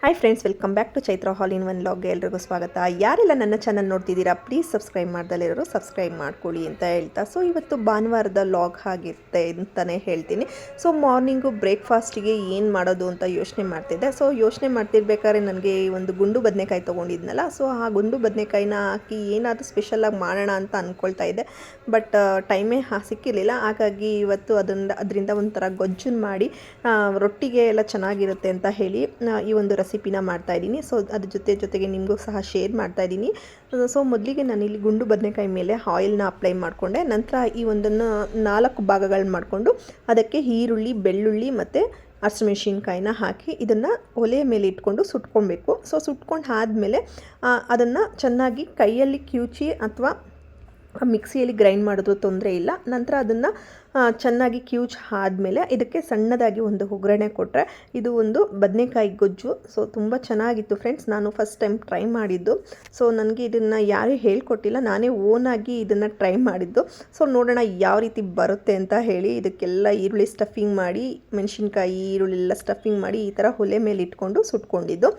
Hi friends, welcome back to Chaitra all in one ಲಾಗ್ಗೆ ಎಲ್ರಿಗೂ ಸ್ವಾಗತ. ಯಾರೆಲ್ಲ ನನ್ನ ಚಾನಲ್ ನೋಡ್ತಿದ್ದೀರಾ ಪ್ಲೀಸ್ ಸಬ್ಸ್ಕ್ರೈಬ್ ಮಾಡ್ದಲ್ಲಿರೋರು ಸಬ್ಸ್ಕ್ರೈಬ್ ಮಾಡ್ಕೊಳ್ಳಿ ಅಂತ ಹೇಳ್ತಾ, ಸೊ ಇವತ್ತು ಭಾನುವಾರದ ಲಾಗ್ ಆಗಿರುತ್ತೆ ಅಂತಲೇ ಹೇಳ್ತೀನಿ. ಸೊ ಮಾರ್ನಿಂಗು ಬ್ರೇಕ್ಫಾಸ್ಟಿಗೆ ಏನು ಮಾಡೋದು ಅಂತ ಯೋಚನೆ ಮಾಡ್ತಿದ್ದೆ. ಸೊ ಯೋಚನೆ ಮಾಡ್ತಿರ್ಬೇಕಾದ್ರೆ ನನಗೆ ಒಂದು ಗುಂಡು ಬದನೆಕಾಯಿ ತೊಗೊಂಡಿದ್ನಲ್ಲ, ಸೊ ಆ ಗುಂಡು ಬದನೆಕಾಯಿನ ಹಾಕಿ ಏನಾದರೂ ಸ್ಪೆಷಲಾಗಿ ಮಾಡೋಣ ಅಂತ ಅಂದ್ಕೊಳ್ತಾ ಇದ್ದೆ. ಬಟ್ ಟೈಮೇ ಸಿಕ್ಕಿರಲಿಲ್ಲ. ಹಾಗಾಗಿ ಇವತ್ತು ಅದರಿಂದ ಒಂಥರ ಗೊಜ್ಜನ್ನು ಮಾಡಿ ರೊಟ್ಟಿಗೆ ಎಲ್ಲ ಚೆನ್ನಾಗಿರುತ್ತೆ ಅಂತ ಹೇಳಿ ಈ ಒಂದು ರೆಸಿಪಿನ ಮಾಡ್ತಾಯಿದ್ದೀನಿ. ಸೊ ಅದ್ರ ಜೊತೆಗೆ ನಿಮಗೂ ಸಹ ಶೇರ್ ಮಾಡ್ತಾಯಿದ್ದೀನಿ. ಸೊ ಮೊದಲಿಗೆ ನಾನಿಲ್ಲಿ ಗುಂಡು ಬದನೆಕಾಯಿ ಮೇಲೆ ಆಯಿಲ್ನ ಅಪ್ಲೈ ಮಾಡಿಕೊಂಡೆ. ನಂತರ ಈ ಒಂದನ್ನು 4 ಭಾಗಗಳು ಮಾಡಿಕೊಂಡು ಅದಕ್ಕೆ ಈರುಳ್ಳಿ, ಬೆಳ್ಳುಳ್ಳಿ ಮತ್ತು ಹಸಿಮೆಣಸಿನ್ಕಾಯಿನ ಹಾಕಿ ಇದನ್ನು ಒಲೆಯ ಮೇಲೆ ಇಟ್ಕೊಂಡು ಸುಟ್ಕೊಳ್ಬೇಕು. ಸೊ ಸುಟ್ಕೊಂಡು ಆದಮೇಲೆ ಅದನ್ನು ಚೆನ್ನಾಗಿ ಕೈಯಲ್ಲಿ ಕಿವುಚಿ ಅಥವಾ ಮಿಕ್ಸಿಯಲ್ಲಿ ಗ್ರೈಂಡ್ ಮಾಡಿದ್ರು ತೊಂದರೆ ಇಲ್ಲ. ನಂತರ ಅದನ್ನು ಚೆನ್ನಾಗಿ ಕಿವುಚ್ ಆದಮೇಲೆ ಇದಕ್ಕೆ ಸಣ್ಣದಾಗಿ ಒಂದು ಒಗ್ಗರಣೆ ಕೊಟ್ಟರೆ ಇದು ಒಂದು ಬದನೆಕಾಯಿ ಗೊಜ್ಜು. ಸೊ ತುಂಬ ಚೆನ್ನಾಗಿತ್ತು ಫ್ರೆಂಡ್ಸ್. ನಾನು ಫಸ್ಟ್ ಟೈಮ್ ಟ್ರೈ ಮಾಡಿದ್ದು. ಸೊ ನನಗೆ ಇದನ್ನು ಯಾರೂ ಹೇಳ್ಕೊಟ್ಟಿಲ್ಲ, ನಾನೇ ಓನಾಗಿ ಇದನ್ನು ಟ್ರೈ ಮಾಡಿದ್ದು. ಸೊ ನೋಡೋಣ ಯಾವ ರೀತಿ ಬರುತ್ತೆ ಅಂತ ಹೇಳಿ. ಇದಕ್ಕೆಲ್ಲ ಈರುಳ್ಳಿ ಸ್ಟಫಿಂಗ್ ಮಾಡಿ, ಮೆಣಸಿನ್ಕಾಯಿ, ಈರುಳ್ಳಿ ಎಲ್ಲ ಸ್ಟಫಿಂಗ್ ಮಾಡಿ ಈ ಥರ ಒಲೆ ಮೇಲೆ ಇಟ್ಕೊಂಡು ಸುಟ್ಕೊಂಡಿದ್ದು.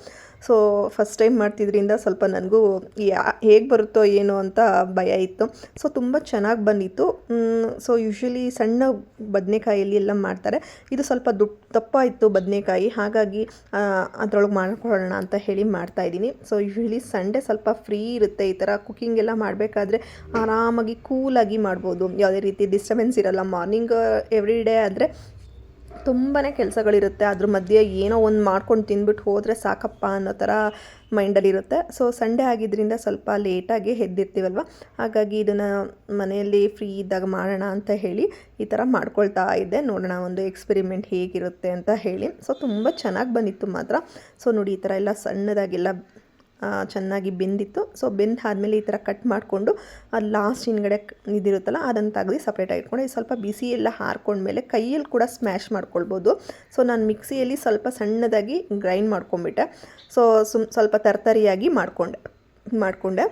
ಸೊ ಫಸ್ಟ್ ಟೈಮ್ ಮಾಡ್ತಿದ್ರಿಂದ ಸ್ವಲ್ಪ ನನಗೂ ಹೇಗೆ ಬರುತ್ತೋ ಏನೋ ಅಂತ ಭಯ ಇತ್ತು. ಸೊ ತುಂಬ ಚೆನ್ನಾಗಿ ಬಂದಿತ್ತು. ಸೊ ಯೂಶ್ವಲಿ ಸಣ್ಣ ಬದನೆಕಾಯಲ್ಲಿ ಎಲ್ಲ ಮಾಡ್ತಾರೆ. ಇದು ಸ್ವಲ್ಪ ದಪ್ಪ ಇತ್ತು ಬದನೆಕಾಯಿ, ಹಾಗಾಗಿ ಅದರೊಳಗೆ ಮಾಡ್ಕೊಳ್ಳೋಣ ಅಂತ ಹೇಳಿ ಮಾಡ್ತಾಯಿದ್ದೀನಿ. ಸೊ ಯೂಶ್ವಲಿ ಸಂಡೇ ಸ್ವಲ್ಪ ಫ್ರೀ ಇರುತ್ತೆ. ಈ ಥರ ಕುಕ್ಕಿಂಗ್ ಎಲ್ಲ ಮಾಡಬೇಕಾದ್ರೆ ಆರಾಮಾಗಿ ಕೂಲಾಗಿ ಮಾಡ್ಬೋದು, ಯಾವುದೇ ರೀತಿ ಡಿಸ್ಟರ್ಬೆನ್ಸ್ ಇರೋಲ್ಲ. ಮಾರ್ನಿಂಗ್ ಎವ್ರಿ ಡೇ ಆದರೆ ತುಂಬಾ ಕೆಲಸಗಳಿರುತ್ತೆ. ಅದ್ರ ಮಧ್ಯೆ ಏನೋ ಒಂದು ಮಾಡ್ಕೊಂಡು ತಿಂದ್ಬಿಟ್ಟು ಹೋದರೆ ಸಾಕಪ್ಪ ಅನ್ನೋ ಥರ ಮೈಂಡಲ್ಲಿರುತ್ತೆ. ಸೊ ಸಂಡೇ ಆಗಿದ್ದರಿಂದ ಸ್ವಲ್ಪ ಲೇಟಾಗಿ ಎದ್ದಿರ್ತೀವಲ್ವ, ಹಾಗಾಗಿ ಇದನ್ನು ಮನೆಯಲ್ಲಿ ಫ್ರೀ ಇದ್ದಾಗ ಮಾಡೋಣ ಅಂತ ಹೇಳಿ ಈ ಥರ ಮಾಡ್ಕೊಳ್ತಾ ಇದ್ದೆ. ನೋಡೋಣ ಒಂದು ಎಕ್ಸ್ಪೆರಿಮೆಂಟ್ ಹೇಗಿರುತ್ತೆ ಅಂತ ಹೇಳಿ. ಸೊ ತುಂಬ ಚೆನ್ನಾಗಿ ಬಂದಿತ್ತು ಮಾತ್ರ. ಸೊ ನೋಡಿ, ಈ ಥರ ಎಲ್ಲ ಸಣ್ಣದಾಗೆಲ್ಲ ಚೆನ್ನಾಗಿ ಬೆಂದಿತ್ತು. ಸೊ ಬೆಂದಾದಮೇಲೆ ಈ ಥರ ಕಟ್ ಮಾಡಿಕೊಂಡು ಅದು ಲಾಸ್ಟ್ ಹಿಂದ್ಗಡೆ ಇದಿರುತ್ತಲ್ಲ ಅದನ್ನು ತೆಗೆದು ಸಪ್ರೇಟಾಗಿ ಇಟ್ಕೊಂಡು ಸ್ವಲ್ಪ ಬಿಸಿ ಎಲ್ಲ ಹಾರ್ಕೊಂಡ್ಮೇಲೆ ಕೈಯಲ್ಲಿ ಕೂಡ ಸ್ಮ್ಯಾಶ್ ಮಾಡ್ಕೊಳ್ಬೋದು. ಸೊ ನಾನು ಮಿಕ್ಸಿಯಲ್ಲಿ ಸ್ವಲ್ಪ ಸಣ್ಣದಾಗಿ ಗ್ರೈಂಡ್ ಮಾಡ್ಕೊಂಬಿಟ್ಟೆ. ಸೊ ಸ್ವಲ್ಪ ತರ್ತರಿಯಾಗಿ ಮಾಡಿಕೊಂಡೆ.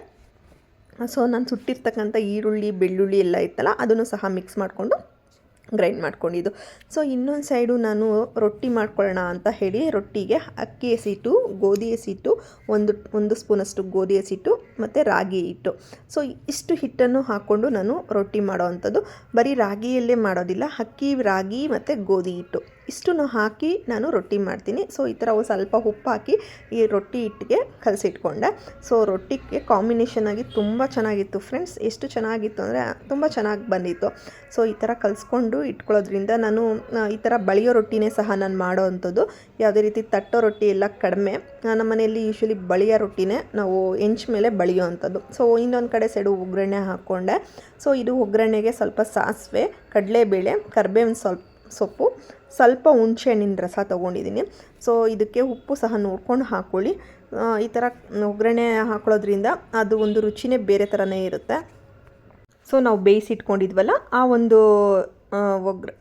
ಸೊ ನಾನು ಸುಟ್ಟಿರ್ತಕ್ಕಂಥ ಈರುಳ್ಳಿ, ಬೆಳ್ಳುಳ್ಳಿ ಎಲ್ಲ ಇತ್ತಲ್ಲ ಅದನ್ನು ಸಹ ಮಿಕ್ಸ್ ಮಾಡಿಕೊಂಡು ಗ್ರೈಂಡ್ ಮಾಡ್ಕೊಂಡಿದ್ದು. ಸೊ ಇನ್ನೊಂದು ಸೈಡು ನಾನು ರೊಟ್ಟಿ ಮಾಡ್ಕೊಳ್ಳೋಣ ಅಂತ ಹೇಳಿ ರೊಟ್ಟಿಗೆ ಅಕ್ಕಿ ಹಸಿಟ್ಟು, ಗೋಧಿ ಹಸಿಟ್ಟು, ಒಂದು ಸ್ಪೂನಷ್ಟು ಗೋಧಿ ಹಸಿಟ್ಟು ಮತ್ತು ರಾಗಿ ಹಿಟ್ಟು. ಸೊ ಇಷ್ಟು ಹಿಟ್ಟನ್ನು ಹಾಕ್ಕೊಂಡು ನಾನು ರೊಟ್ಟಿ ಮಾಡೋ ಅಂಥದ್ದು. ಬರೀ ರಾಗಿಯಲ್ಲೇ ಮಾಡೋದಿಲ್ಲ, ಅಕ್ಕಿ, ರಾಗಿ ಮತ್ತು ಗೋಧಿ ಹಿಟ್ಟು ಇಷ್ಟನ್ನು ಹಾಕಿ ನಾನು ರೊಟ್ಟಿ ಮಾಡ್ತೀನಿ. ಸೊ ಈ ಥರ ಸ್ವಲ್ಪ ಉಪ್ಪು ಹಾಕಿ ಈ ರೊಟ್ಟಿ ಹಿಟ್ಟಿಗೆ ಕಲಸಿಟ್ಕೊಂಡೆ. ಸೊ ರೊಟ್ಟಿಗೆ ಕಾಂಬಿನೇಷನ್ ಆಗಿ ತುಂಬ ಚೆನ್ನಾಗಿತ್ತು ಫ್ರೆಂಡ್ಸ್. ಎಷ್ಟು ಚೆನ್ನಾಗಿತ್ತು ಅಂದರೆ ತುಂಬ ಚೆನ್ನಾಗಿ ಬಂದಿತ್ತು. ಸೊ ಈ ಥರ ಕಲಿಸ್ಕೊಂಡು ಇಟ್ಕೊಳ್ಳೋದ್ರಿಂದ ನಾನು ಈ ಥರ ಬಳಿಯೋ ರೊಟ್ಟಿನೇ ಸಹ ನಾನು ಮಾಡೋ ಅಂಥದ್ದು. ಯಾವುದೇ ರೀತಿ ತಟ್ಟೋ ರೊಟ್ಟಿ ಎಲ್ಲ ಕಡಿಮೆ. ನಮ್ಮ ಮನೆಯಲ್ಲಿ ಯೂಶ್ವಲಿ ಬಳಿಯೋ ರೊಟ್ಟಿನೇ ನಾವು ಹೆಂಚು ಮೇಲೆ ಬಳಿಯೋ ಅಂಥದ್ದು. ಸೊ ಇನ್ನೊಂದು ಕಡೆ ಸೈಡು ಒಗ್ಗರಣೆ ಹಾಕ್ಕೊಂಡೆ. ಸೊ ಇದು ಒಗ್ಗರಣೆಗೆ ಸ್ವಲ್ಪ ಸಾಸಿವೆ, ಕಡಲೆಬೇಳೆ, ಕರಿಬೇವಿನ ಸೊಪ್ಪು, ಸ್ವಲ್ಪ ಹುಣಸೆಹಣ್ಣಿನ ರಸ ತೊಗೊಂಡಿದ್ದೀನಿ. ಸೊ ಇದಕ್ಕೆ ಉಪ್ಪು ಸಹ ನೋಡ್ಕೊಂಡು ಹಾಕ್ಕೊಳ್ಳಿ. ಈ ಥರ ಒಗ್ಗರಣೆ ಹಾಕೊಳ್ಳೋದ್ರಿಂದ ಅದು ಒಂದು ರುಚಿನೇ ಬೇರೆ ಥರನೇ ಇರುತ್ತೆ. ಸೊ ನಾವು ಬೇಯಿಸಿಟ್ಕೊಂಡಿದ್ವಲ್ಲ ಆ ಒಂದು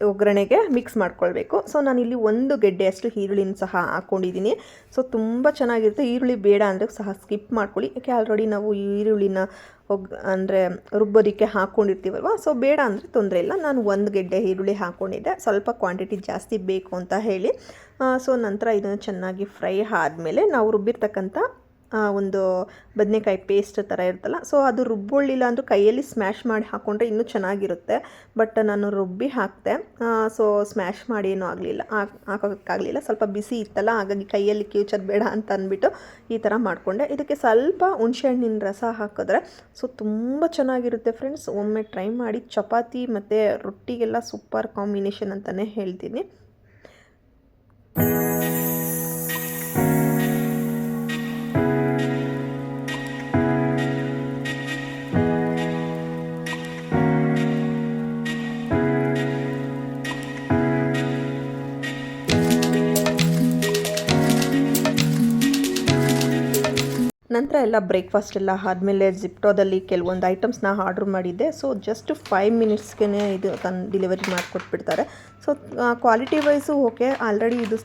ಒಗ್ಗರಣೆಗೆ ಮಿಕ್ಸ್ ಮಾಡ್ಕೊಳ್ಬೇಕು. ಸೊ ನಾನಿಲ್ಲಿ 1 ಗೆಡ್ಡೆಯಷ್ಟು ಈರುಳ್ಳಿನ ಸಹ ಹಾಕ್ಕೊಂಡಿದ್ದೀನಿ. ಸೊ ತುಂಬ ಚೆನ್ನಾಗಿರುತ್ತೆ. ಈರುಳ್ಳಿ ಬೇಡ ಅಂದರೆ ಸಹ ಸ್ಕಿಪ್ ಮಾಡ್ಕೊಳ್ಳಿ, ಯಾಕೆ ಆಲ್ರೆಡಿ ನಾವು ಈರುಳ್ಳಿನ ಅಂದರೆ ರುಬ್ಬೋದಕ್ಕೆ ಹಾಕ್ಕೊಂಡಿರ್ತೀವಲ್ವ. ಸೊ ಬೇಡ ಅಂದರೆ ತೊಂದರೆ ಇಲ್ಲ. ನಾನು 1 ಗೆಡ್ಡೆ ಈರುಳ್ಳಿ ಹಾಕ್ಕೊಂಡಿದ್ದೆ, ಸ್ವಲ್ಪ ಕ್ವಾಂಟಿಟಿ ಜಾಸ್ತಿ ಬೇಕು ಅಂತ ಹೇಳಿ. ಸೊ ನಂತರ ಇದನ್ನು ಚೆನ್ನಾಗಿ ಫ್ರೈ ಆದಮೇಲೆ ನಾವು ರುಬ್ಬಿರ್ತಕ್ಕಂಥ ಒಂದು ಬದನೆಕಾಯಿ ಪೇಸ್ಟ್ ಥರ ಇರುತ್ತಲ್ಲ, ಸೊ ಅದು ರುಬ್ಕೊಳ್ಳಿಲ್ಲ ಅಂದರೂ ಕೈಯಲ್ಲಿ ಸ್ಮ್ಯಾಶ್ ಮಾಡಿ ಹಾಕ್ಕೊಂಡ್ರೆ ಇನ್ನೂ ಚೆನ್ನಾಗಿರುತ್ತೆ. ಬಟ್ ನಾನು ರುಬ್ಬಿ ಹಾಕಿದೆ. ಸೊ ಸ್ಮ್ಯಾಶ್ ಮಾಡಿ ಏನೂ ಹಾಕೋಕ್ಕಾಗಲಿಲ್ಲ, ಸ್ವಲ್ಪ ಬಿಸಿ ಇತ್ತಲ್ಲ, ಹಾಗಾಗಿ ಕೈಯಲ್ಲಿ ಕಿವುಚೋದು ಬೇಡ ಅಂತ ಅಂದ್ಬಿಟ್ಟು ಈ ಥರ ಮಾಡಿಕೊಂಡೆ. ಇದಕ್ಕೆ ಸ್ವಲ್ಪ ಹುಣಸೆಹಣ್ಣಿನ ರಸ ಹಾಕಿದ್ರೆ ಸೊ ತುಂಬ ಚೆನ್ನಾಗಿರುತ್ತೆ ಫ್ರೆಂಡ್ಸ್. ಒಮ್ಮೆ ಟ್ರೈ ಮಾಡಿ. ಚಪಾತಿ ಮತ್ತು ರೊಟ್ಟಿಗೆಲ್ಲ ಸೂಪರ್ ಕಾಂಬಿನೇಷನ್ ಅಂತಲೇ ಹೇಳ್ತೀನಿ. ನಂತರ ಎಲ್ಲ ಬ್ರೇಕ್ಫಾಸ್ಟ್ ಎಲ್ಲ ಆದಮೇಲೆ ಜಿಪ್ಟೋದಲ್ಲಿ ಕೆಲವೊಂದು ಐಟಮ್ಸ್ನ ಆರ್ಡ್ರ್ ಮಾಡಿದ್ದೆ. ಸೊ ಜಸ್ಟ್ 5 ಮಿನಿಟ್ಸ್ಗೆ ಇದು ಡೆಲಿವರಿ ಮಾಡಿಕೊಟ್ಬಿಡ್ತಾರೆ. So quality wise okay. Already ಇದು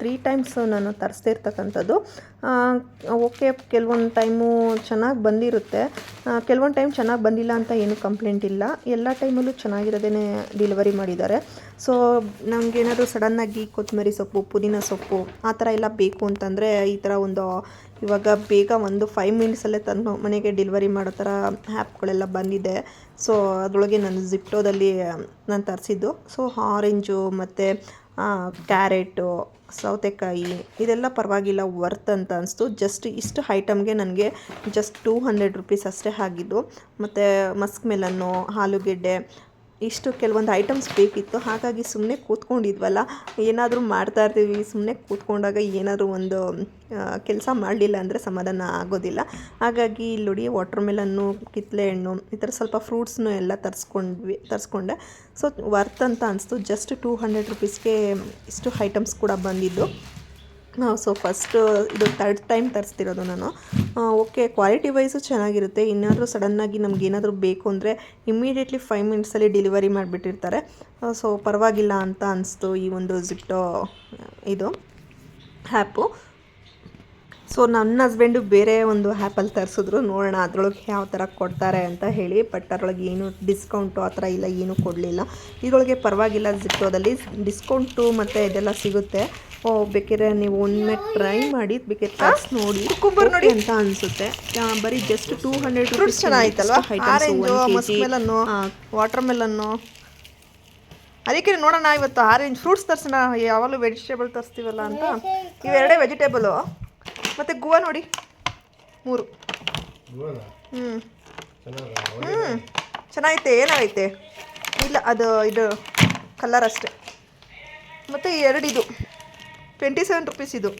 3 ಟೈಮ್ಸ್ ನಾನು ತರಿಸ್ತಿರ್ತಕ್ಕಂಥದ್ದು. ಓಕೆ, ಕೆಲವೊಂದು ಟೈಮು ಚೆನ್ನಾಗಿ ಬಂದಿರುತ್ತೆ, ಕೆಲವೊಂದು ಟೈಮ್ ಚೆನ್ನಾಗಿ ಬಂದಿಲ್ಲ ಅಂತ ಏನೂ ಕಂಪ್ಲೇಂಟ್ ಇಲ್ಲ. ಎಲ್ಲ ಟೈಮಲ್ಲೂ ಚೆನ್ನಾಗಿರೋದೇ ಡೆಲಿವರಿ ಮಾಡಿದ್ದಾರೆ. ಸೊ ನಮಗೇನಾದರೂ ಸಡನ್ನಾಗಿ ಕೊತ್ತಂಬರಿ ಸೊಪ್ಪು, ಪುದೀನ ಸೊಪ್ಪು ಆ ಥರ ಎಲ್ಲ ಬೇಕು ಅಂತಂದರೆ ಈ ಥರ ಒಂದು ಇವಾಗ ಬೇಗ ಒಂದು 5 ಮಿನಿಟ್ಸಲ್ಲೇ ತಂದು ಮನೆಗೆ ಡೆಲಿವರಿ ಮಾಡೋ ಥರ ಆ್ಯಪ್ಗಳೆಲ್ಲ ಬಂದಿದೆ. ಸೊ ಅದರೊಳಗೆ ನಾನು ಜಿಪ್ಟೋದಲ್ಲಿ ನಾನು ತರಿಸಿದ್ದು. ಸೊ ಆರೆಂಜು ಮತ್ತು ಕ್ಯಾರೆಟು, ಸೌತೆಕಾಯಿ ಇದೆಲ್ಲ ಪರವಾಗಿಲ್ಲ, ವರ್ತ್ ಅಂತ ಅನಿಸ್ತು. ಜಸ್ಟ್ ಇಷ್ಟು ಐಟಮ್ಗೆ ನನಗೆ ಜಸ್ಟ್ 200 ರುಪೀಸ್ ಅಷ್ಟೇ ಆಗಿದ್ದು. ಮತ್ತು ಮಸ್ಕ್ ಮೆಲನ್ನು, ಆಲೂಗೆಡ್ಡೆ ಇಷ್ಟು ಕೆಲವೊಂದು ಐಟಮ್ಸ್ ಬೇಕಿತ್ತು. ಹಾಗಾಗಿ ಸುಮ್ಮನೆ ಕೂತ್ಕೊಂಡಿದ್ವಲ್ಲ, ಏನಾದರೂ ಮಾಡ್ತಾಯಿರ್ತೀವಿ, ಸುಮ್ಮನೆ ಕೂತ್ಕೊಂಡಾಗ ಏನಾದರೂ ಒಂದು ಕೆಲಸ ಮಾಡಲಿಲ್ಲ ಅಂದರೆ ಸಮಾಧಾನ ಆಗೋದಿಲ್ಲ. ಹಾಗಾಗಿ ಇಲ್ಲಿ ನೋಡಿ ವಾಟರ್ ಮೆಲನ್ನು, ಕಿತ್ತಳೆ ಹಣ್ಣು ಈ ಥರ ಸ್ವಲ್ಪ ಫ್ರೂಟ್ಸ್ನು ಎಲ್ಲ ತರಿಸ್ಕೊಂಡೆ. ಸೊ ವರ್ತ್ ಅಂತ ಅನಿಸ್ತು. ಜಸ್ಟ್ 200 ರುಪೀಸ್ಗೆ ಇಷ್ಟು ಐಟಮ್ಸ್ ಕೂಡ ಬಂದಿದ್ದು. ಸೊ ಫಸ್ಟು ಇದು 3rd ಟೈಮ್ ತರಿಸ್ತಿರೋದು ನಾನು. ಓಕೆ, ಕ್ವಾಲಿಟಿ ವೈಸು ಚೆನ್ನಾಗಿರುತ್ತೆ. ಏನಾದರೂ ಸಡನ್ನಾಗಿ ನಮಗೇನಾದರೂ ಬೇಕು ಅಂದರೆ ಇಮ್ಮಿಡಿಯೇಟ್ಲಿ 5 ಮಿನಿಟ್ಸಲ್ಲಿ ಡೆಲಿವರಿ ಮಾಡಿಬಿಟ್ಟಿರ್ತಾರೆ. ಸೊ ಪರವಾಗಿಲ್ಲ ಅಂತ ಅನಿಸ್ತು ಈ ಒಂದು ಜಿಪ್ಟೋ ಇದು ಆ್ಯಪು. ಸೊ ನನ್ನ ಹಸ್ಬೆಂಡು ಬೇರೆ ಒಂದು ಆ್ಯಪಲ್ಲಿ ತರಿಸಿದ್ರು, ನೋಡೋಣ ಅದರೊಳಗೆ ಯಾವ ಥರ ಕೊಡ್ತಾರೆ ಅಂತ ಹೇಳಿ. ಬಟ್ ಅದರೊಳಗೆ ಏನು ಡಿಸ್ಕೌಂಟು ಆ ಥರ ಇಲ್ಲ, ಏನೂ ಕೊಡಲಿಲ್ಲ. ಇದರೊಳಗೆ ಪರವಾಗಿಲ್ಲ, ಜಿಪ್ಟೋದಲ್ಲಿ ಡಿಸ್ಕೌಂಟು ಮತ್ತು ಇದೆಲ್ಲ ಸಿಗುತ್ತೆ. ಬೇಕಿದ್ರೆ ನೀವು ಒಮ್ಮೆ ಟ್ರೈ ಮಾಡಿ, ಬೇಕಿದ್ರೆ ತರಿಸಿ ನೋಡಿ, ಕುಕ್ಕುಂಬರ್ ನೋಡಿ ಅಂತ ಅನಿಸುತ್ತೆ. ಬರೀ ಜಸ್ಟ್ 200 ರುಪೀಸ್. ಚೆನ್ನಾಗಿತ್ತಲ್ವ? Orange, muskmelon, watermelon. ಅದಕ್ಕೆ ನೋಡೋಣ ಇವತ್ತು ಆರೆಂಜ್ ಫ್ರೂಟ್ಸ್ ತರಿಸೋಣ, ಯಾವಾಗಲೂ ವೆಜಿಟೇಬಲ್ ತರಿಸ್ತೀವಲ್ಲ ಅಂತ. ಇವೆರಡೇ ವೆಜಿಟೇಬಲು. ಮತ್ತು ಗುವಾ ನೋಡಿ 3. ಚೆನ್ನಾಗೈತೆ. ಏನಾಗೈತೆ ಇಲ್ಲ, ಅದು ಇದು ಕಲರ್ ಅಷ್ಟೇ. ಮತ್ತು 2 ಇದು 27 ರುಪೀಸ್. ಇದು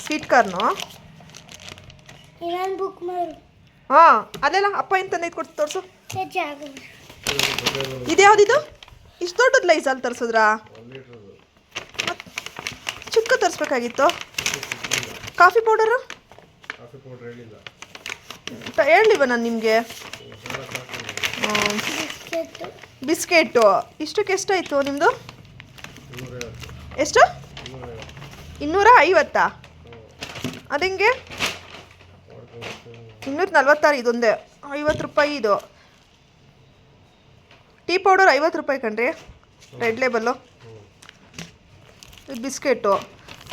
ಸ್ವೀಟ್ ಕಾರ್ನು. ಹಾಂ, ಅಲ್ಲೆಲ್ಲ ಅಪ್ಪ ಏನು ತಂದು ಕೊಡ್ತು ತೋರಿಸು. ಇದ್ಯಾವುದಿದು? ಇಷ್ಟು ದೊಡ್ಡದು ಲೈಸಲ್ಲಿ ತರಿಸಿದ್ರಾ? ಚಿಕ್ಕ ತರಿಸ್ಬೇಕಾಗಿತ್ತು. ಕಾಫಿ ಪೌಡರು ಹೇಳಿವ ನಾನು ನಿಮಗೆ. ಬಿಸ್ಕೆಟು ಇಷ್ಟಕ್ಕೆ ಎಷ್ಟಾಯಿತು ನಿಮ್ಮದು? ಎಷ್ಟು? 250? ಅದಂಗೆ 246. ಇದೊಂದೇ 50 ರೂಪಾಯಿ. ಇದು ಟೀ ಪೌಡರ್ 50 ರೂಪಾಯಿ ಕಣ್ರಿ, ರೆಡ್ ಲೇಬಲ್ಲು. ಇದು ಬಿಸ್ಕೆಟು.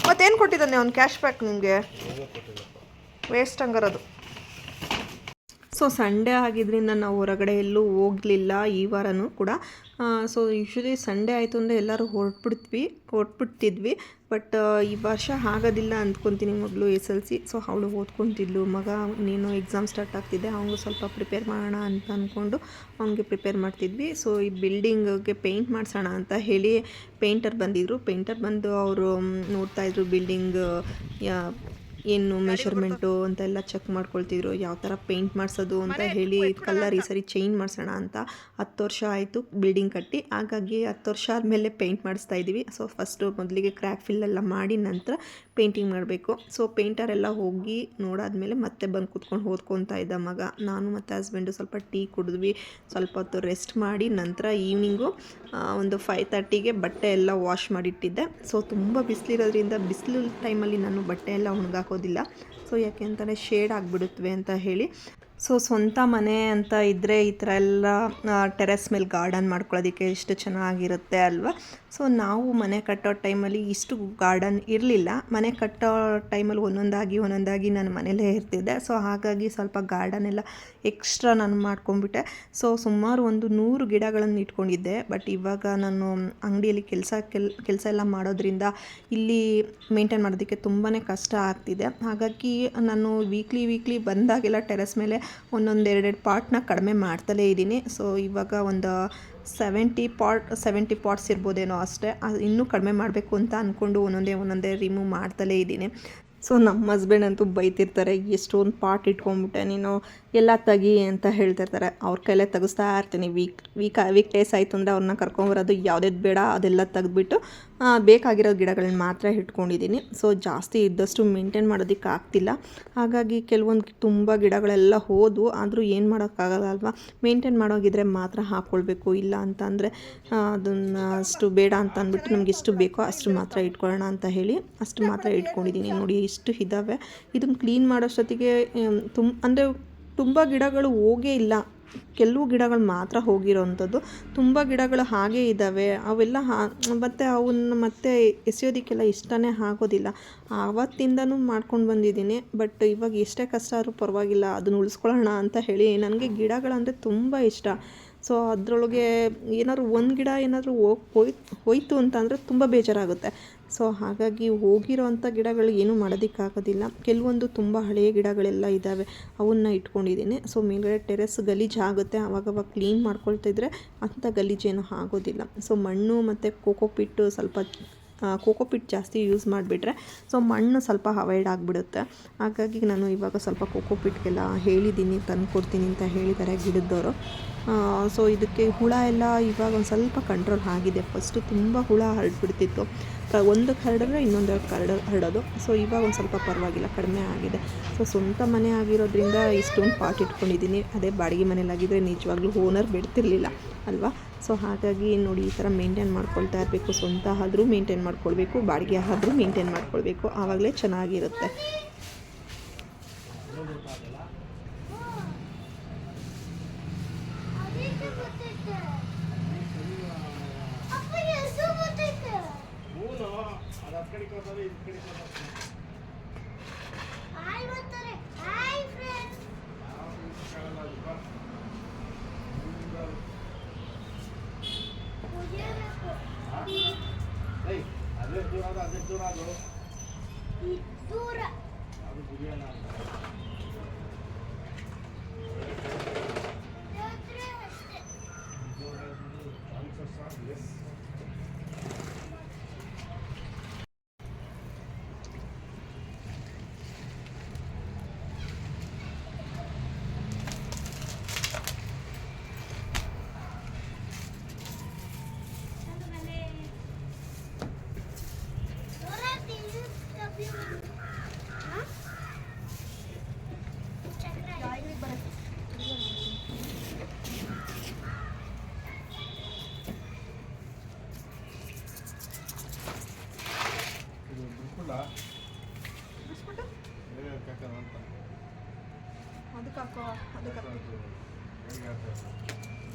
ಮತ್ತೇನು ಕೊಟ್ಟಿದ್ದಾನೆ ಅವ್ನು ಕ್ಯಾಶ್ ಬ್ಯಾಕ್ ನಿಮಗೆ? ವೇಸ್ಟ್ ಹಂಗಾರದು. ಸೊ ಸಂಡೇ ಆಗಿದ್ದರಿಂದ ನಾವು ಹೊರಗಡೆ ಎಲ್ಲೂ ಹೋಗಲಿಲ್ಲ ಈ ವಾರನೂ ಕೂಡ. ಸೊ ಯೂಶ್ವಲಿ ಸಂಡೇ ಆಯಿತು ಅಂದರೆ ಎಲ್ಲರೂ ಹೊರಟ್ಬಿಡ್ತಿದ್ವಿ. ಬಟ್ ಈ ವರ್ಷ ಆಗೋದಿಲ್ಲ ಅಂದ್ಕೊತೀನಿ. ಮಗಳು SLC, ಸೊ ಅವಳು ಓದ್ಕೊತಿದ್ಲು. ಮಗ ನೀನು ಎಕ್ಸಾಮ್ ಸ್ಟಾರ್ಟ್ ಆಗ್ತಿದ್ದೆ, ಅವನಿಗೂ ಸ್ವಲ್ಪ ಪ್ರಿಪೇರ್ ಮಾಡೋಣ ಅಂತ ಅಂದ್ಕೊಂಡು ಅವನಿಗೆ ಪ್ರಿಪೇರ್ ಮಾಡ್ತಿದ್ವಿ. ಸೊ ಈ ಬಿಲ್ಡಿಂಗ್ಗೆ ಪೇಂಟ್ ಮಾಡಿಸೋಣ ಅಂತ ಹೇಳಿ ಪೇಂಟರ್ ಬಂದು ಅವರು ನೋಡ್ತಾಯಿದ್ರು ಬಿಲ್ಡಿಂಗ್ ಏನು ಮೆಷರ್ಮೆಂಟು ಅಂತೆಲ್ಲ ಚೆಕ್ ಮಾಡ್ಕೊಳ್ತಿದ್ರು, ಯಾವ ಥರ ಪೇಂಟ್ ಮಾಡಿಸೋದು ಅಂತ ಹೇಳಿ. ಕಲರ್ ಈ ಸರಿ ಚೇಂಜ್ ಮಾಡಿಸೋಣ ಅಂತ. 10 ವರ್ಷ ಆಯಿತು ಬಿಲ್ಡಿಂಗ್ ಕಟ್ಟಿ, ಹಾಗಾಗಿ 10 ವರ್ಷ ಆದಮೇಲೆ ಪೇಂಟ್ ಮಾಡಿಸ್ತಾ ಇದ್ದೀವಿ. ಸೊ ಫಸ್ಟು ಮೊದಲಿಗೆ ಕ್ರ್ಯಾಕ್ ಫಿಲ್ಲೆಲ್ಲ ಮಾಡಿ ನಂತರ ಪೇಂಟಿಂಗ್ ಮಾಡಬೇಕು. ಸೊ ಪೇಂಟರೆಲ್ಲ ಹೋಗಿ ನೋಡಾದ್ಮೇಲೆ ಮತ್ತೆ ಬಂದು ಕೂತ್ಕೊಂಡು ಓದ್ಕೊತಾ ಇದ್ದ ಮಗ. ನಾನು ಮತ್ತು ಹಸ್ಬೆಂಡು ಸ್ವಲ್ಪ ಟೀ ಕುಡಿದ್ವಿ, ಸ್ವಲ್ಪ ಹೊತ್ತು ರೆಸ್ಟ್ ಮಾಡಿ ನಂತರ ಈವ್ನಿಂಗು ಒಂದು 5:30ಗೆ ಬಟ್ಟೆ ಎಲ್ಲ ವಾಶ್ ಮಾಡಿಟ್ಟಿದ್ದೆ. ಸೊ ತುಂಬ ಬಿಸಿಲಿರೋದ್ರಿಂದ ಬಿಸಿಲು ಟೈಮಲ್ಲಿ ನಾನು ಬಟ್ಟೆ ಎಲ್ಲ ಒಣಗಾಕೋದಿಲ್ಲ. ಸೊ ಯಾಕೆ ಅಂತಲೇ ಶೇಡ್ ಆಗಿಬಿಡುತ್ತವೆ ಅಂತ ಹೇಳಿ. ಸೊ ಸ್ವಂತ ಮನೆ ಅಂತ ಇದ್ದರೆ ಈ ಥರ ಎಲ್ಲ ಟೆರೆಸ್ ಮೇಲೆ ಗಾರ್ಡನ್ ಮಾಡ್ಕೊಳ್ಳೋದಕ್ಕೆ ಎಷ್ಟು ಚೆನ್ನಾಗಿರುತ್ತೆ ಅಲ್ವಾ. ಸೊ ನಾವು ಮನೆ ಕಟ್ಟೋ ಟೈಮಲ್ಲಿ ಇಷ್ಟು ಗಾರ್ಡನ್ ಇರಲಿಲ್ಲ. ಮನೆ ಕಟ್ಟೋ ಟೈಮಲ್ಲಿ ಒಂದೊಂದಾಗಿ ನಾನು ಮನೇಲೇ ಇರ್ತಿದ್ದೆ. ಸೊ ಹಾಗಾಗಿ ಸ್ವಲ್ಪ ಗಾರ್ಡನ್ ಎಲ್ಲ ಎಕ್ಸ್ಟ್ರಾ ನಾನು ಮಾಡ್ಕೊಂಡ್ಬಿಟ್ಟೆ. ಸೊ ಸುಮಾರು ಒಂದು 100 ಗಿಡಗಳನ್ನು ಇಟ್ಕೊಂಡಿದ್ದೆ. ಬಟ್ ಇವಾಗ ನಾನು ಅಂಗಡಿಯಲ್ಲಿ ಕೆಲಸ ಎಲ್ಲ ಮಾಡೋದ್ರಿಂದ ಇಲ್ಲಿ ಮೇಂಟೈನ್ ಮಾಡೋದಕ್ಕೆ ತುಂಬಾ ಕಷ್ಟ ಆಗ್ತಿದೆ. ಹಾಗಾಗಿ ನಾನು ವೀಕ್ಲಿ ಬಂದಾಗೆಲ್ಲ ಟೆರೆಸ್ ಮೇಲೆ ಒಂದೊಂದು 2 ಪಾಟ್ನ ಕಡಿಮೆ ಮಾಡ್ತಲೇ ಇದ್ದೀನಿ. ಸೊ ಇವಾಗ ಒಂದು 70 ಪಾಟ್ಸ್ ಇರ್ಬೋದೇನೋ ಅಷ್ಟೇ. ಅದು ಇನ್ನೂ ಕಡಿಮೆ ಮಾಡಬೇಕು ಅಂತ ಅಂದ್ಕೊಂಡು ಒಂದೊಂದೇ ರಿಮೂವ್ ಮಾಡ್ತಲೇ ಇದ್ದೀನಿ. ಸೊ ನಮ್ಮ ಹಸ್ಬೆಂಡ್ ಅಂತೂ ಬೈತಿರ್ತಾರೆ, ಎಷ್ಟೊಂದು ಪಾಟ್ ಇಟ್ಕೊಂಡ್ಬಿಟ್ಟೆ ನೀನು, ಎಲ್ಲ ತೆಗಿ ಅಂತ ಹೇಳ್ತಿರ್ತಾರೆ. ಅವ್ರ ಕೈಲೇ ತೆಗಿಸ್ತಾ ಇರ್ತೀನಿ. ವೀಕ್ ಡೇಸ್ ಆಯಿತು ಅಂದರೆ ಅವ್ರನ್ನ ಕರ್ಕೊಂಬರೋದು, ಯಾವುದೇ ಬೇಡ ಅದೆಲ್ಲ ತೆಗೆದ್ಬಿಟ್ಟು ಬೇಕಾಗಿರೋ ಗಿಡಗಳನ್ನ ಮಾತ್ರ ಇಟ್ಕೊಂಡಿದ್ದೀನಿ. ಸೊ ಜಾಸ್ತಿ ಇದ್ದಷ್ಟು ಮೇಂಟೈನ್ ಮಾಡೋದಕ್ಕೆ ಆಗ್ತಿಲ್ಲ. ಹಾಗಾಗಿ ಕೆಲವೊಂದು ತುಂಬ ಗಿಡಗಳೆಲ್ಲ ಹೋದವು. ಆದರೂ ಏನು ಮಾಡೋಕ್ಕಾಗಲ್ಲ ಅಲ್ವಾ, ಮೇಂಟೈನ್ ಮಾಡೋಗಿದ್ರೆ ಮಾತ್ರ ಹಾಕ್ಕೊಳ್ಬೇಕು. ಇಲ್ಲ ಅಂತ ಅಂದರೆ ಅದನ್ನು ಅಷ್ಟು ಬೇಡ ಅಂತ ಅಂದ್ಬಿಟ್ಟು ನಮ್ಗೆ ಎಷ್ಟು ಬೇಕೋ ಅಷ್ಟು ಮಾತ್ರ ಇಟ್ಕೊಳ್ಳೋಣ ಅಂತ ಹೇಳಿ ಅಷ್ಟು ಮಾತ್ರ ಇಟ್ಕೊಂಡಿದ್ದೀನಿ. ನೋಡಿ ಇಷ್ಟು ಇದ್ದಾವೆ. ಇದನ್ನು ಕ್ಲೀನ್ ಮಾಡೋಷ್ಟೊತ್ತಿಗೆ ಅಂದರೆ ತುಂಬ ಗಿಡಗಳು ಹೋಗೇ ಇಲ್ಲ, ಕೆಲವು ಗಿಡಗಳು ಮಾತ್ರ ಹೋಗಿರೋವಂಥದ್ದು. ತುಂಬ ಗಿಡಗಳು ಹಾಗೇ ಇದ್ದಾವೆ. ಅವೆಲ್ಲ ಮತ್ತು ಅವನ್ನ ಮತ್ತೆ ಎಸೆಯೋದಕ್ಕೆಲ್ಲ ಇಷ್ಟನೇ ಆಗೋದಿಲ್ಲ. ಆವತ್ತಿಂದನೂ ಮಾಡ್ಕೊಂಡು ಬಂದಿದ್ದೀನಿ. ಬಟ್ ಇವಾಗ ಎಷ್ಟೇ ಕಷ್ಟ ಆದರೂ ಪರವಾಗಿಲ್ಲ, ಅದನ್ನು ಉಳಿಸ್ಕೊಳ್ಳೋಣ ಅಂತ ಹೇಳಿ. ನನಗೆ ಗಿಡಗಳಂದರೆ ತುಂಬ ಇಷ್ಟ. ಸೊ ಅದರೊಳಗೆ ಏನಾದ್ರು ಒಂದು ಗಿಡ ಏನಾದರೂ ಹೋಯ್ತು ಅಂತಂದರೆ ತುಂಬ ಬೇಜಾರಾಗುತ್ತೆ. ಸೊ ಹಾಗಾಗಿ ಹೋಗಿರೋ ಅಂಥ ಗಿಡಗಳು ಏನೂ ಮಾಡೋದಕ್ಕಾಗೋದಿಲ್ಲ. ಕೆಲವೊಂದು ತುಂಬ ಹಳೆಯ ಗಿಡಗಳೆಲ್ಲ ಇದ್ದಾವೆ, ಅವನ್ನ ಇಟ್ಕೊಂಡಿದ್ದೀನಿ. ಸೊ ಮೇಲ್ಗಡೆ ಟೆರೆಸ್ ಗಲೀಜಾಗುತ್ತೆ, ಆವಾಗವಾಗ ಕ್ಲೀನ್ ಮಾಡ್ಕೊಳ್ತಿದ್ರೆ ಅಂಥ ಗಲೀಜೇನೂ ಆಗೋದಿಲ್ಲ. ಸೊ ಮಣ್ಣು ಮತ್ತು ಕೋಕೋಪಿಟ್ ಜಾಸ್ತಿ ಯೂಸ್ ಮಾಡಿಬಿಟ್ರೆ ಸೊ ಮಣ್ಣು ಸ್ವಲ್ಪ ಅವಾಯ್ಡ್ ಆಗಿಬಿಡುತ್ತೆ. ಹಾಗಾಗಿ ನಾನು ಇವಾಗ ಸ್ವಲ್ಪ ಕೋಕೋಪಿಟ್ಗೆಲ್ಲ ಹೇಳಿದ್ದೀನಿ, ತಂದು ಕೊಡ್ತೀನಿ ಅಂತ ಹೇಳಿದ್ದಾರೆ ಗಿಡದವರು. ಸೊ ಇದಕ್ಕೆ ಹುಳ ಎಲ್ಲ ಇವಾಗ ಒಂದು ಸ್ವಲ್ಪ ಕಂಟ್ರೋಲ್ ಆಗಿದೆ. ಫಸ್ಟು ತುಂಬ ಹುಳ ಹರಡ್ಬಿಡ್ತಿತ್ತು, ಒಂದು ಹರಡಿದ್ರೆ ಇನ್ನೊಂದು ಹರಡೋದು. ಸೊ ಇವಾಗ ಒಂದು ಸ್ವಲ್ಪ ಪರವಾಗಿಲ್ಲ, ಕಡಿಮೆ ಆಗಿದೆ. ಸೊ ಸ್ವಂತ ಮನೆ ಆಗಿರೋದ್ರಿಂದ ಇಷ್ಟೊಂದು ಪಾಟ್ ಇಟ್ಕೊಂಡಿದ್ದೀನಿ. ಅದೇ ಬಾಡಿಗೆ ಮನೇಲಾಗಿದ್ದರೆ ನಿಜವಾಗ್ಲೂ ಓನರ್ ಬಿಡ್ತಿರ್ಲಿಲ್ಲ ಅಲ್ವಾ. ಸೊ ಹಾಗಾಗಿ ನೋಡಿ ಈ ಥರ ಮೇಂಟೈನ್ ಮಾಡ್ಕೊಳ್ತಾ ಇರಬೇಕು. ಸ್ವಂತ ಆದರೂ ಮೇಂಟೈನ್ ಮಾಡ್ಕೊಳ್ಬೇಕು, ಬಾಡಿಗೆ ಆದರೂ ಮೇಂಟೈನ್ ಮಾಡ್ಕೊಳ್ಬೇಕು, ಆವಾಗಲೇ ಚೆನ್ನಾಗಿರುತ್ತೆ.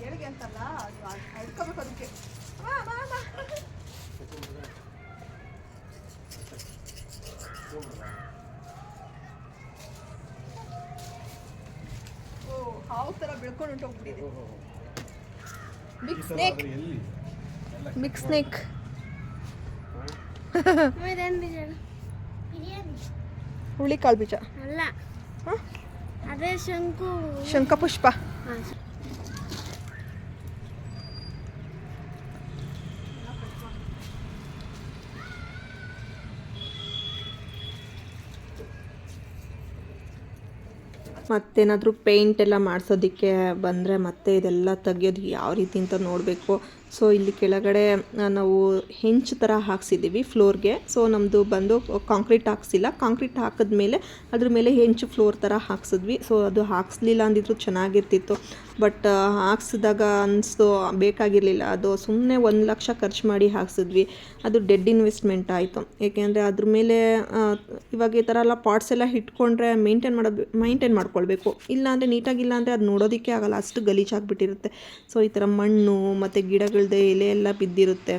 ಏಳಿಗೆ ಅಂತಲ್ಲ, ಇಟ್ಕೋಬೇಕು ಅದಕ್ಕೆ. ಹಾವು ಥರ ಬೆಳ್ಕೊಂಡು ಹೊಂಟೋಗ್ಬಿಟ್ಟಿದೆ. ಬಿಗ್ ಸ್ನೇಕ್ ಹುಳಿಕಾಳು ಬೀಜ ಅಲ್ಲ, ಅದೇ ಶಂಖಪುಷ್ಪ. ಮತ್ತೇನಾದರೂ ಪೇಂಟ್ ಎಲ್ಲ ಮಾಡಿಸೋದಕ್ಕೆ ಬಂದರೆ ಮತ್ತೆ ಇದೆಲ್ಲ ತೆಗಿಯೋದು ಯಾವ ರೀತಿ ಅಂತ ನೋಡಬೇಕು. ಸೊ ಇಲ್ಲಿ ಕೆಳಗಡೆ ನಾವು ಹೆಂಚು ಥರ ಹಾಕ್ಸಿದ್ದೀವಿ ಫ್ಲೋರ್ಗೆ. ಸೊ ನಮ್ಮದು ಬಂದು ಕಾಂಕ್ರೀಟ್ ಹಾಕ್ಸಿಲ್ಲ, ಕಾಂಕ್ರೀಟ್ ಹಾಕಿದ್ಮೇಲೆ ಅದ್ರ ಮೇಲೆ ಹೆಂಚು ಫ್ಲೋರ್ ಥರ ಹಾಕ್ಸಿದ್ವಿ. ಸೊ ಅದು ಹಾಕ್ಸ್ಲಿಲ್ಲ ಅಂದಿದ್ರು ಚೆನ್ನಾಗಿರ್ತಿತ್ತು. ಬಟ್ ಹಾಕ್ಸಿದಾಗ ಅನಿಸ್ತು ಬೇಕಾಗಿರಲಿಲ್ಲ. ಅದು ಸುಮ್ಮನೆ 1 ಲಕ್ಷ ಖರ್ಚು ಮಾಡಿ ಹಾಕ್ಸಿದ್ವಿ, ಅದು ಡೆಡ್ ಇನ್ವೆಸ್ಟ್ಮೆಂಟ್ ಆಯಿತು. ಏಕೆಂದರೆ ಅದ್ರ ಮೇಲೆ ಇವಾಗ ಈ ಥರ ಎಲ್ಲ ಪಾಟ್ಸ್ ಎಲ್ಲ ಇಟ್ಕೊಂಡ್ರೆ ಮೈಂಟೈನ್ ಮಾಡ್ಕೊಳ್ಬೇಕು. ಇಲ್ಲಾಂದರೆ ನೀಟಾಗಿಲ್ಲ ಅಂದರೆ ಅದು ನೋಡೋದಕ್ಕೆ ಆಗಲ್ಲ, ಅಷ್ಟು ಗಲೀಜಾಗಿಬಿಟ್ಟಿರುತ್ತೆ. ಸೊ ಈ ಥರ ಮಣ್ಣು ಮತ್ತು ಗಿಡಗಳದ್ದು ಎಲೆ ಎಲ್ಲ ಬಿದ್ದಿರುತ್ತೆ.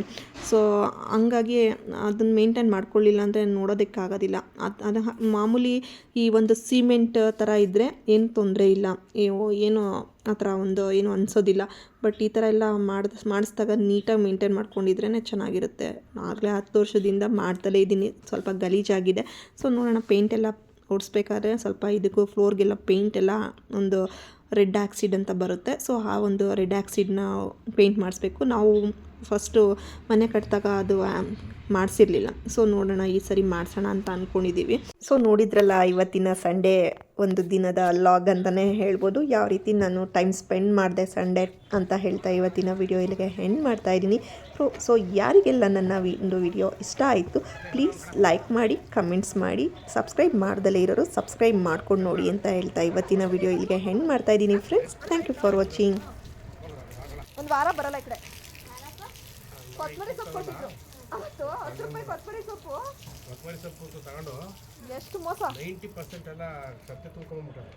ಸೊ ಹಂಗಾಗಿ ಅದನ್ನು ಮೇಂಟೈನ್ ಮಾಡ್ಕೊಳ್ಳಿಲ್ಲ ಅಂದರೆ ನೋಡೋದಕ್ಕಾಗೋದಿಲ್ಲ. ಅದು ಮಾಮೂಲಿ ಈ ಒಂದು ಸಿಮೆಂಟ್ ಥರ ಇದ್ದರೆ ಏನು ತೊಂದರೆ ಇಲ್ಲ, ಏನು ಆ ಥರ ಏನು ಅನಿಸೋದಿಲ್ಲ. ಬಟ್ ಈ ಥರ ಎಲ್ಲ ಮಾಡಿಸಿದಾಗ ನೀಟಾಗಿ ಮೇಂಟೈನ್ ಮಾಡ್ಕೊಂಡಿದ್ರೇ ಚೆನ್ನಾಗಿರುತ್ತೆ. ಆಗಲೇ 10 ವರ್ಷದಿಂದ ಮಾಡ್ತಲೇ ಇದ್ದೀನಿ, ಸ್ವಲ್ಪ ಗಲೀಜಾಗಿದೆ. ಸೊ ನೋಡೋಣ, ಪೇಂಟೆಲ್ಲ ಹೊಡಿಸ್ಬೇಕಾದ್ರೆ ಸ್ವಲ್ಪ ಇದಕ್ಕೂ ಫ್ಲೋರ್ಗೆಲ್ಲ ಪೇಂಟೆಲ್ಲ ಒಂದು ರೆಡ್ ಆಕ್ಸಿಡ್ ಅಂತ ಬರುತ್ತೆ. ಸೊ ಆ ಒಂದು ರೆಡ್ ಆಕ್ಸಿಡ್ನ ಪೇಂಟ್ ಮಾಡಿಸ್ಬೇಕು. ನಾವು ಫಸ್ಟು ಮನೆ ಕಟ್ಟಿದಾಗ ಅದು ಮಾಡಿಸಿರ್ಲಿಲ್ಲ. ಸೊ ನೋಡೋಣ ಈ ಸರಿ ಮಾಡಿಸೋಣ ಅಂತ ಅಂದ್ಕೊಂಡಿದ್ದೀವಿ. ಸೊ ನೋಡಿದ್ರಲ್ಲ ಇವತ್ತಿನ ಸಂಡೇ ಒಂದು ದಿನದ ಲಾಗ್ ಅಂತಲೇ ಹೇಳ್ಬೋದು. ಯಾವ ರೀತಿ ನಾನು ಟೈಮ್ ಸ್ಪೆಂಡ್ ಮಾಡಿದೆ ಸಂಡೇ ಅಂತ ಹೇಳ್ತಾ ಇವತ್ತಿನ ವಿಡಿಯೋ ಇಲ್ಲಿಗೆ ಎಂಡ್ ಮಾಡ್ತಾಯಿದ್ದೀನಿ. ಸೊ ಯಾರಿಗೆಲ್ಲ ನನ್ನ ಒಂದು ವಿಡಿಯೋ ಇಷ್ಟ ಆಯಿತು ಪ್ಲೀಸ್ ಲೈಕ್ ಮಾಡಿ, ಕಮೆಂಟ್ಸ್ ಮಾಡಿ, ಸಬ್ಸ್ಕ್ರೈಬ್ ಮಾಡ್ದಲೇ ಇರೋರು ಸಬ್ಸ್ಕ್ರೈಬ್ ಮಾಡ್ಕೊಂಡು ನೋಡಿ ಅಂತ ಹೇಳ್ತಾ ಇವತ್ತಿನ ವಿಡಿಯೋ ಇಲ್ಲಿಗೆ ಎಂಡ್ ಮಾಡ್ತಾಯಿದ್ದೀನಿ friends. Thank you for watching. ಒಂದು ವಾರ ಬರಲ್ಲ ಈ ಕಡೆ. ಕೊತ್ತಂಬರಿ ಸೊಪ್ಪು ಕೊಟ್ಟಿದ್ರು ಅವತ್ತು 10 ರೂಪಾಯಿ ಕೊತ್ತಂಬರಿ ಸೊಪ್ಪು ತಗೊಂಡು ಎಷ್ಟು ಮೋಸ. 90% ಎಲ್ಲ ಸತ್ಯ ತುಂಬ್ಕೊಂಡ್ಬಿಟ್ಟಾರೆ.